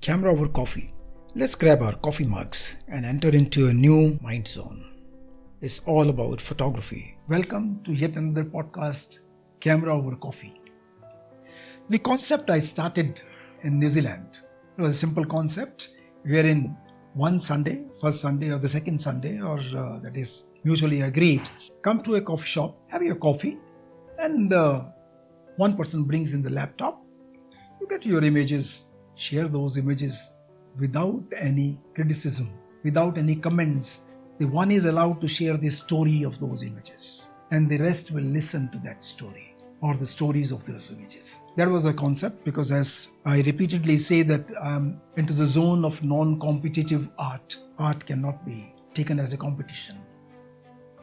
camera over coffee. Let's grab our coffee mugs and enter into a new mind zone. It's all about photography. Welcome to yet another podcast, Camera Over Coffee. The concept I started in New Zealand. It was a simple concept wherein one Sunday, first Sunday or the second Sunday, or that is usually agreed, come to a coffee shop, have your coffee, and one person brings in the laptop. You get your images, share those images without any criticism, without any comments. The one is allowed to share the story of those images, and the rest will listen to that story or the stories of those images. That was a concept because, as I repeatedly say, that I'm into the zone of non-competitive art. Art cannot be taken as a competition.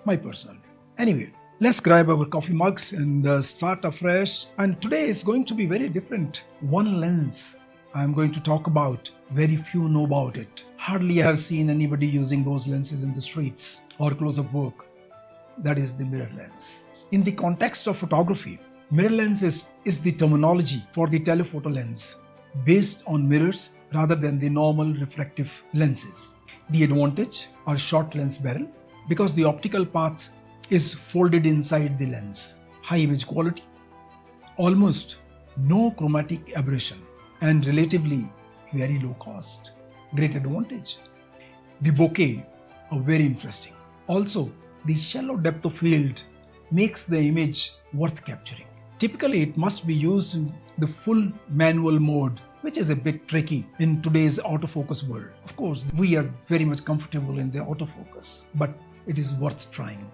My personal view. Anyway, let's grab our coffee mugs and start afresh. And today is going to be very different. One lens I'm going to talk about. Very few know about it. Hardly I have seen anybody using those lenses in the streets or close-up work. That is the mirror lens. In the context of photography, mirror lens is the terminology for the telephoto lens based on mirrors rather than the normal refractive lenses. The advantage are short lens barrel because the optical path is folded inside the lens. High image quality, almost no chromatic aberration, and relatively very low cost. Great advantage. The bokeh are very interesting. Also, the shallow depth of field makes the image worth capturing. Typically, it must be used in the full manual mode, which is a bit tricky in today's autofocus world. Of course, we are very much comfortable in the autofocus, but it is worth trying.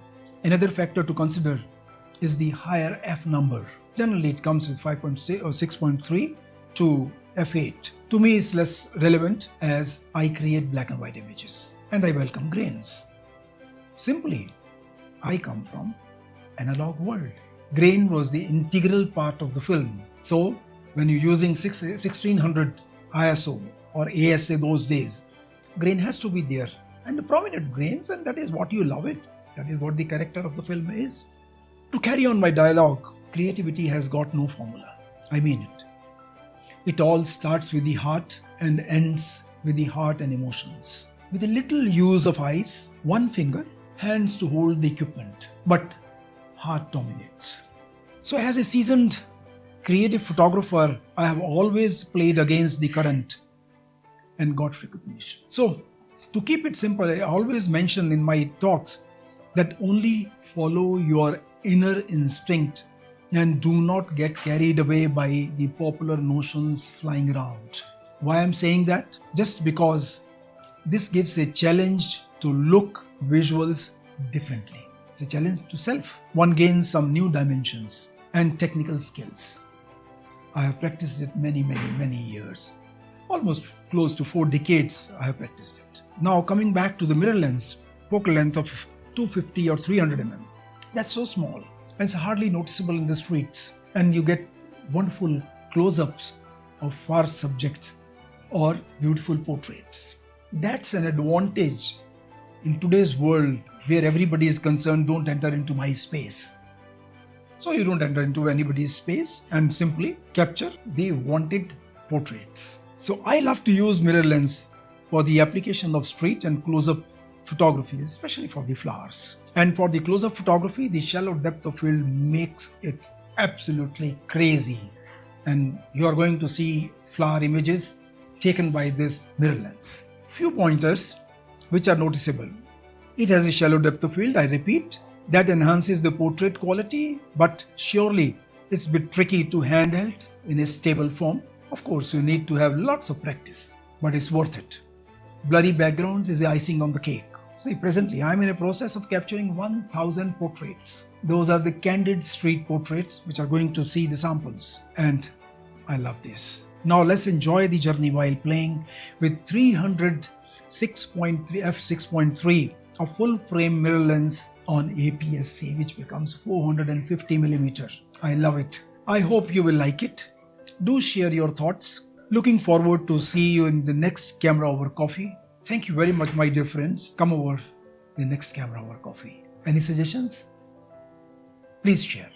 Another factor to consider is the higher f number. Generally, it comes with 5.6 or 6.3 to f8. To me, it's less relevant as I create black and white images and I welcome grains. Simply, I come from analog world. Grain was the integral part of the film. So when you're using 1600 ISO or ASA those days, grain has to be there and the prominent grains, and that is what you love it. That is what the character of the film is. To carry on my dialogue, creativity has got no formula. I mean it. It all starts with the heart and ends with the heart and emotions. With a little use of eyes, one finger, hands to hold the equipment, but heart dominates. So as a seasoned creative photographer, I have always played against the current and got recognition. So to keep it simple, I always mention in my talks that only follow your inner instinct and do not get carried away by the popular notions flying around. Why I'm saying that? Just because this gives a challenge to look visuals differently. It's a challenge to self. One gains some new dimensions and technical skills. I have practiced it many years. Almost close to 4 decades I have practiced it. Now coming back to the mirror lens, focal length of 250 or 300 mm. That's so small. And it's hardly noticeable in the streets, and you get wonderful close-ups of far subject or beautiful portraits. That's an advantage in today's world where everybody is concerned, don't enter into my space. So you don't enter into anybody's space and simply capture the wanted portraits. So I love to use mirror lens for the application of street and close-up photography, especially for the flowers. And for the close-up photography, the shallow depth of field makes it absolutely crazy. And you are going to see flower images taken by this mirror lens. Few pointers which are noticeable. It has a shallow depth of field, I repeat. That enhances the portrait quality, but surely it's a bit tricky to handle in a stable form. Of course, you need to have lots of practice, but it's worth it. Blurry backgrounds is the icing on the cake. See, presently I'm in a process of capturing 1000 portraits. Those are the candid street portraits which are going to see the samples, and I love this. Now let's enjoy the journey while playing with 300 6.3 f6.3, a full frame mirror lens on APS-C, which becomes 450 mm. I love it. I hope you will like it. Do share your thoughts. Looking forward to see you in the next Camera Over Coffee. Thank you very much, my dear friends. Come over the next Camera Over Coffee. Any suggestions? Please share.